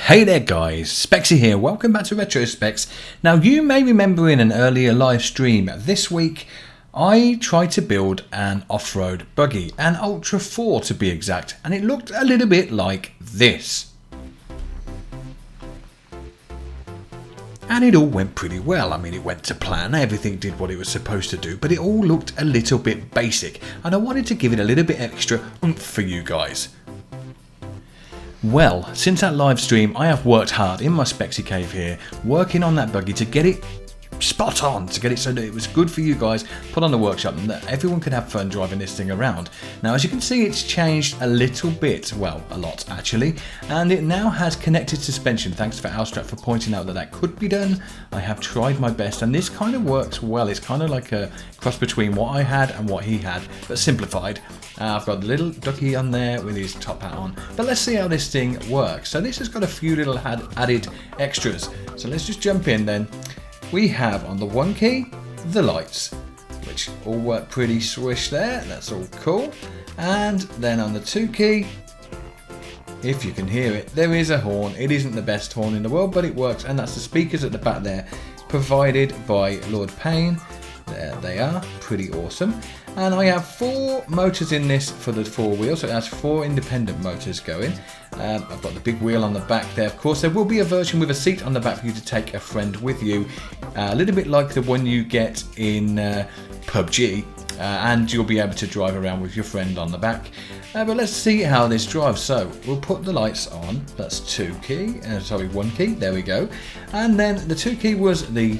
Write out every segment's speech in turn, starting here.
Hey there guys, Spexxy here, welcome back to Retro Specs. Now you may remember in an earlier live stream this week I tried to build an off-road buggy, an Ultra 4 to be exact, and it looked a little bit like this. And it all went pretty well. I mean, it went to plan, everything did what it was supposed to do, but it all looked a little bit basic and I wanted to give it a little bit extra oomph for you guys. Well, since that live stream, I have worked hard in my Spexxy cave here, working on that buggy to get it spot on, to get it so that it was good for you guys, put on the workshop and that everyone could have fun driving this thing around. Now, as you can see, it's changed a little bit, well, a lot actually, and it now has connected suspension. Thanks for Alstrat for pointing out that that could be done. I have tried my best and this kind of works well. It's kind of like a cross between what I had and what he had, but simplified. I've got the little ducky on there with his top hat on, but let's see how this thing works. So this has got a few little added extras, so let's just jump in then. We have on the one key, the lights, which all work pretty swish there, that's all cool. And then on the 2 key, if you can hear it, there is a horn. It isn't the best horn in the world, but it works, and that's the speakers at the back there, provided by Lord Payne. There they are, pretty awesome. And I have 4 motors in this for the 4 wheels, so it has 4 independent motors going. I've got the big wheel on the back there. Of course, there will be a version with a seat on the back for you to take a friend with you, a little bit like the one you get in PUBG, and you'll be able to drive around with your friend on the back. But let's see how this drives. So we'll put the lights on. That's 1 key. There we go. And then the 2 key was the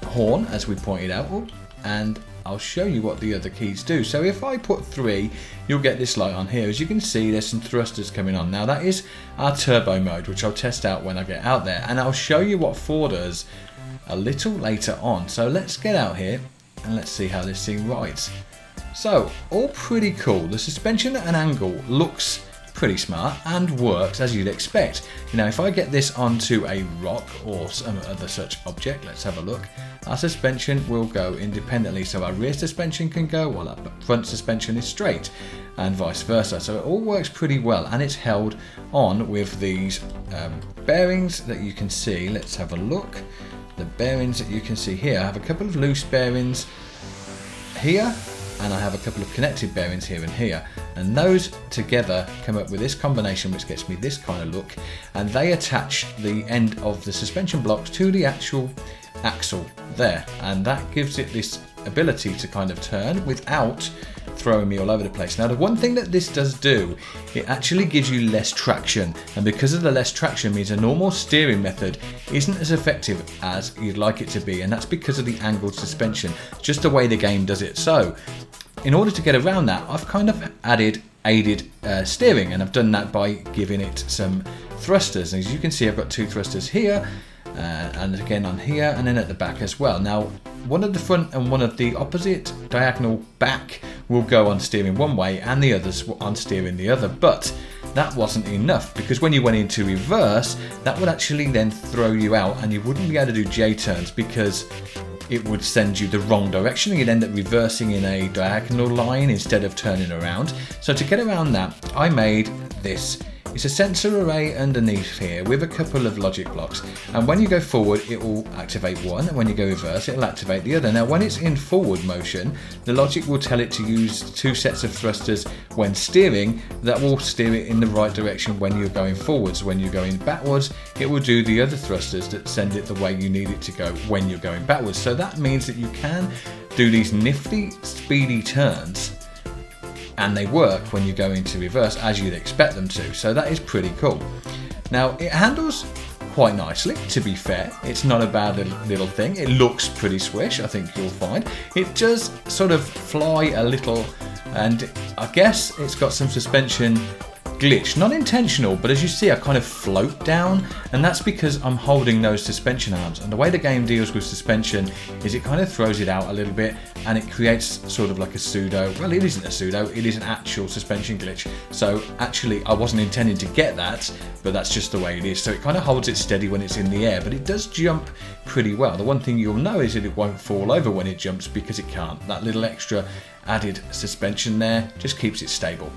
horn, as we pointed out, and I'll show you what the other keys do. So if I put 3, you'll get this light on here. As you can see, there's some thrusters coming on. Now that is our turbo mode, which I'll test out when I get out there, and I'll show you what 4 does a little later on. So let's get out here and let's see how this thing rides. So all pretty cool. The suspension at an angle looks pretty smart and works as you'd expect. You know, if I get this onto a rock or some other such object, let's have a look, our suspension will go independently, so our rear suspension can go while our front suspension is straight and vice versa. So it all works pretty well, and it's held on with these bearings that you can see. Let's have a look. The bearings that you can see here, I have a couple of loose bearings here, and I have a couple of connected bearings here and here, and those together come up with this combination which gets me this kind of look, and they attach the end of the suspension blocks to the actual axle there, and that gives it this ability to kind of turn without throwing me all over the place. Now the one thing that this does do, it actually gives you less traction, and because of the less traction means a normal steering method isn't as effective as you'd like it to be, and that's because of the angled suspension, just the way the game does it. So in order to get around that, I've kind of added aided steering, and I've done that by giving it some thrusters. And as you can see, I've got 2 thrusters here, and again on here, and then at the back as well. Now one of the front and one of the opposite diagonal back will go on steering one way and the others on steering the other, but that wasn't enough, because when you went into reverse, that would actually then throw you out and you wouldn't be able to do J-turns because it would send you the wrong direction and you'd end up reversing in a diagonal line instead of turning around. So to get around that, I made this. It's a sensor array underneath here with a couple of logic blocks, and when you go forward it will activate one, and when you go reverse it will activate the other. Now when it's in forward motion, the logic will tell it to use 2 sets of thrusters when steering that will steer it in the right direction when you're going forwards. When you're going backwards, it will do the other thrusters that send it the way you need it to go when you're going backwards. So that means that you can do these nifty speedy turns, and they work when you go into reverse as you'd expect them to. So that is pretty cool. Now it handles quite nicely, to be fair. It's not a bad little thing. It looks pretty swish, I think you'll find. It does sort of fly a little, and I guess it's got some suspension glitch, not intentional, but as you see I kind of float down, and that's because I'm holding those suspension arms, and the way the game deals with suspension is it kind of throws it out a little bit and it creates sort of like a pseudo, well it isn't a pseudo, it is an actual suspension glitch. So actually I wasn't intending to get that, but that's just the way it is. So it kind of holds it steady when it's in the air, but it does jump pretty well. The one thing you'll know is that it won't fall over when it jumps, because it can't. That little extra added suspension there, just keeps it stable.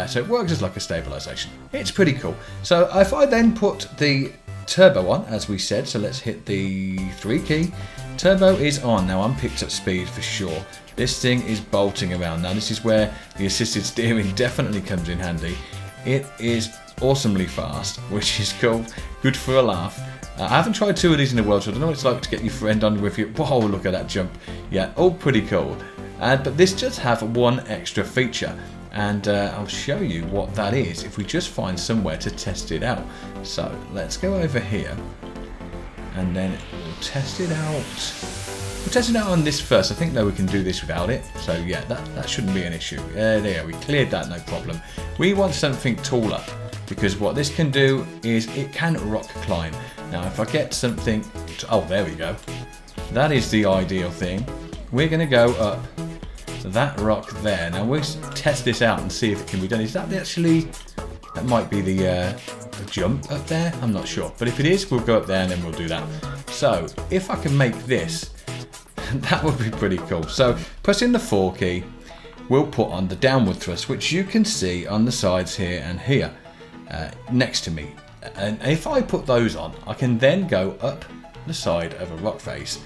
So it works as like a stabilization. It's pretty cool. So if I then put the turbo on, as we said, so let's hit the 3 key. Turbo is on. Now I'm picked up speed for sure. This thing is bolting around. Now this is where the assisted steering definitely comes in handy. It is awesomely fast, which is cool. Good for a laugh. I haven't tried 2 of these in the world, so I don't know what it's like to get your friend on with you. Whoa, look at that jump. Yeah, all pretty cool. But this does have one extra feature, and I'll show you what that is if we just find somewhere to test it out. So let's go over here, and then we'll test it out. We'll test it out on this first. I think though we can do this without it. So yeah, that shouldn't be an issue. There, we cleared that, no problem. We want something taller, because what this can do is it can rock climb. Now if I get something, oh there we go. That is the ideal thing. We're going to go up that rock there. Now we'll test this out and see if it can be done. Is that actually, that might be the jump up there? I'm not sure. But if it is, we'll go up there and then we'll do that. So if I can make this, that would be pretty cool. So pressing the 4 key, we'll put on the downward thrust, which you can see on the sides here and here next to me. And if I put those on, I can then go up the side of a rock face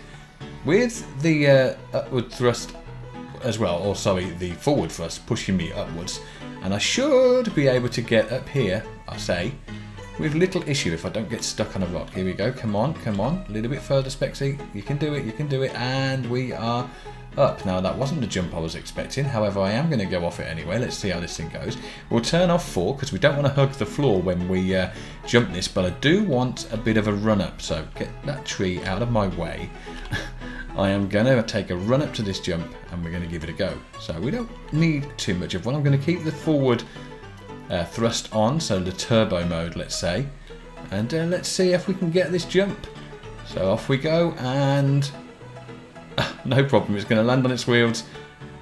with the upward thrust as well, or sorry, the forward thrust pushing me upwards, and I should be able to get up here, I say, with little issue if I don't get stuck on a rock. Here we go, come on, a little bit further, Spexxy, you can do it, and we are up. Now that wasn't the jump I was expecting, however I am going to go off it anyway. Let's see how this thing goes. We'll turn off 4 because we don't want to hug the floor when we jump this, but I do want a bit of a run up, so get that tree out of my way. I am going to take a run up to this jump and we're going to give it a go. So we don't need too much of one. I'm going to keep the forward thrust on, so the turbo mode, let's say, and let's see if we can get this jump. So off we go, and no problem, it's going to land on its wheels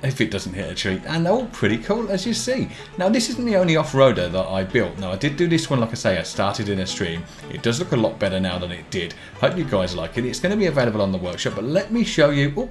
if it doesn't hit a tree, and all pretty cool as you see. Now this isn't the only off-roader that I built. Now I did do this one, like I say, I started in a stream. It does look a lot better now than it did. Hope you guys like it. It's going to be available on the workshop, but let me show you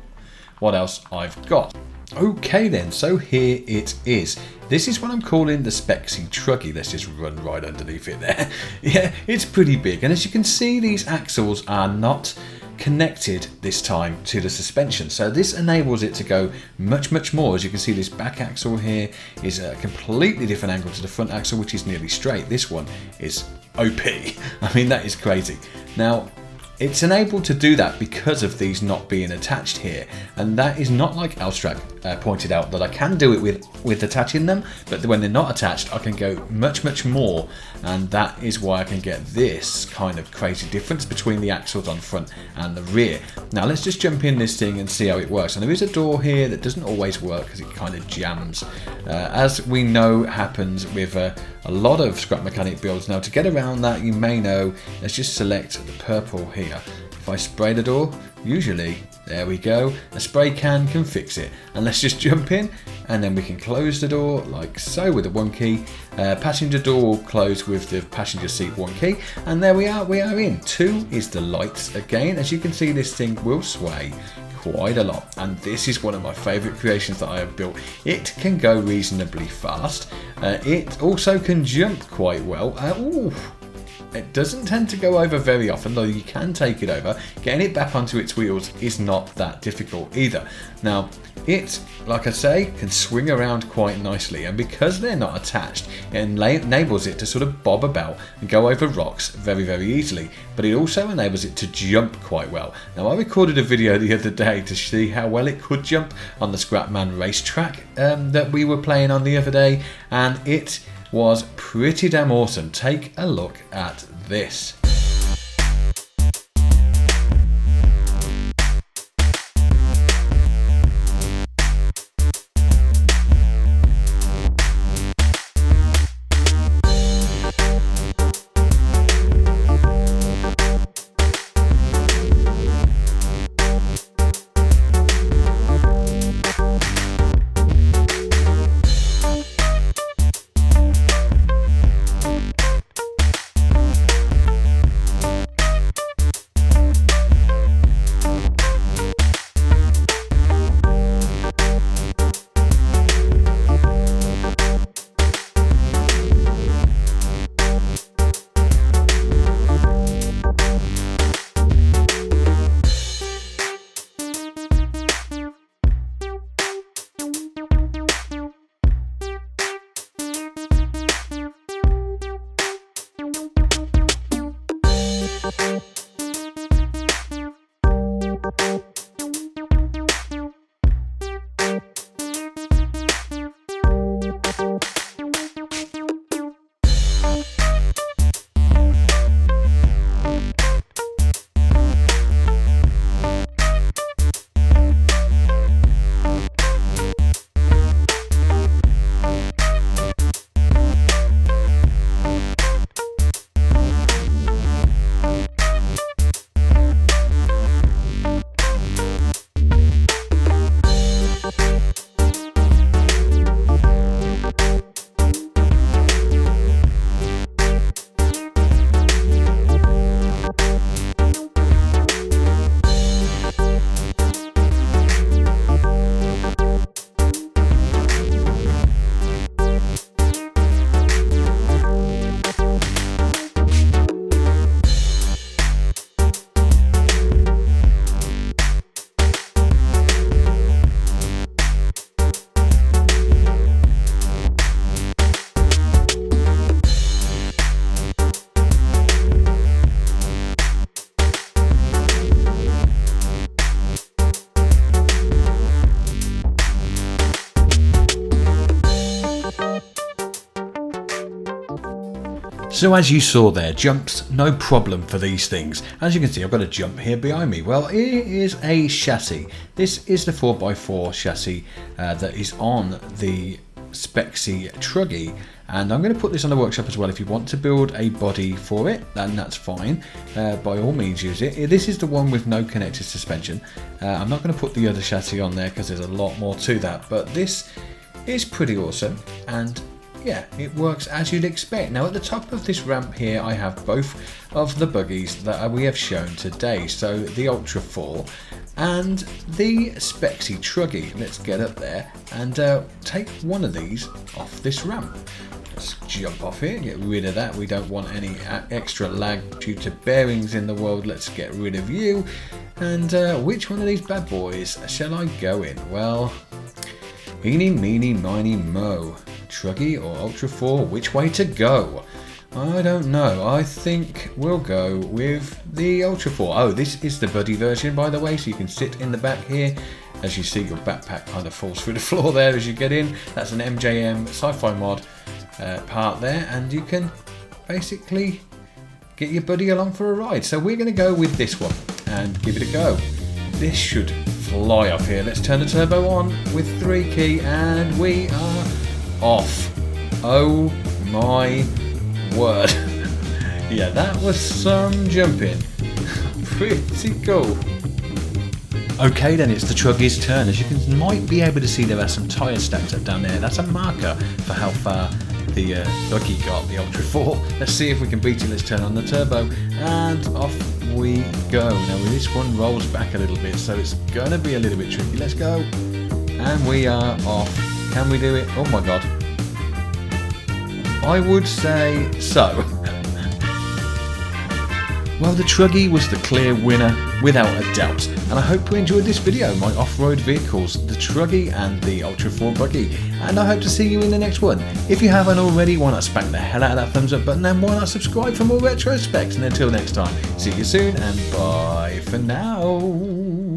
what else I've got. Okay then, so here it is. This is what I'm calling the Spexxy Truggy. Let's just run right underneath it there. Yeah, it's pretty big, and as you can see, these axles are not connected this time to the suspension, so this enables it to go much more. As you can see, this back axle here is a completely different angle to the front axle, which is nearly straight. This one is OP. I mean, that is crazy. Now it's enabled to do that because of these not being attached here, and that is not like Alstrak pointed out, that I can do it with attaching them, but when they're not attached I can go much more, and that is why I can get this kind of crazy difference between the axles on front and the rear. Now let's just jump in this thing and see how it works. And there is a door here that doesn't always work because it kind of jams, as we know happens with a lot of scrap mechanic builds. Now to get around that, you may know, let's just select the purple here. If I spray the door, usually, there we go, a spray can fix it. And let's just jump in, and then we can close the door like so with the 1 key. Passenger door will close with the passenger seat 1 key, and there we are in. 2 is the lights again. As you can see, this thing will sway quite a lot, and this is one of my favorite creations that I have built. It can go reasonably fast. It also can jump quite well. It doesn't tend to go over very often, though you can take it over. Getting it back onto its wheels is not that difficult either. Now, it, like I say, can swing around quite nicely, and because they're not attached, it enables it to sort of bob about and go over rocks very easily, but it also enables it to jump quite well. Now, I recorded a video the other day to see how well it could jump on the Scrapman racetrack that we were playing on the other day, and it was pretty damn awesome. Take a look at this. So as you saw there, jumps, no problem for these things. As you can see, I've got a jump here behind me. Well, it is a chassis. This is the 4x4 chassis that is on the Spexxy Truggy, and I'm going to put this on the workshop as well. If you want to build a body for it, then that's fine. By all means use it. This is the one with no connected suspension. I'm not going to put the other chassis on there because there's a lot more to that, but this is pretty awesome, and yeah, it works as you'd expect. Now at the top of this ramp here, I have both of the buggies that we have shown today. So the Ultra 4 and the Spexxy Truggy. Let's get up there and take one of these off this ramp. Let's jump off here, get rid of that. We don't want any extra lag due to bearings in the world. Let's get rid of you. And which one of these bad boys shall I go in? Well, eeny, meeny, miny, mo. Truggy or Ultra 4, which way to go? I don't know. I think we'll go with the Ultra 4. Oh, this is the buddy version, by the way, so you can sit in the back here. As you see, your backpack kind of falls through the floor there as you get in. That's an MJM sci-fi mod part there, and you can basically get your buddy along for a ride. So we're going to go with this one and give it a go. This should fly off here. Let's turn the turbo on with 3 key, and we are off. Oh my word. Yeah, that was some jumping. Pretty cool. Okay then, it's the Truggy's turn. As you might be able to see, there are some tyres stacked up down there. That's a marker for how far the Buggy got, the Ultra 4. Let's see if we can beat it. Let's turn on the turbo and off we go. Now this one rolls back a little bit, so it's gonna be a little bit tricky. Let's go. And we are off. Can we do it? Oh my god. I would say so. Well, the Truggy was the clear winner without a doubt, and I hope you enjoyed this video, my off-road vehicles, the Truggy and the Ultra 4 Buggy, and I hope to see you in the next one. If you haven't already, why not smack the hell out of that thumbs up button, and why not subscribe for more retro specs, and until next time, see you soon and bye for now.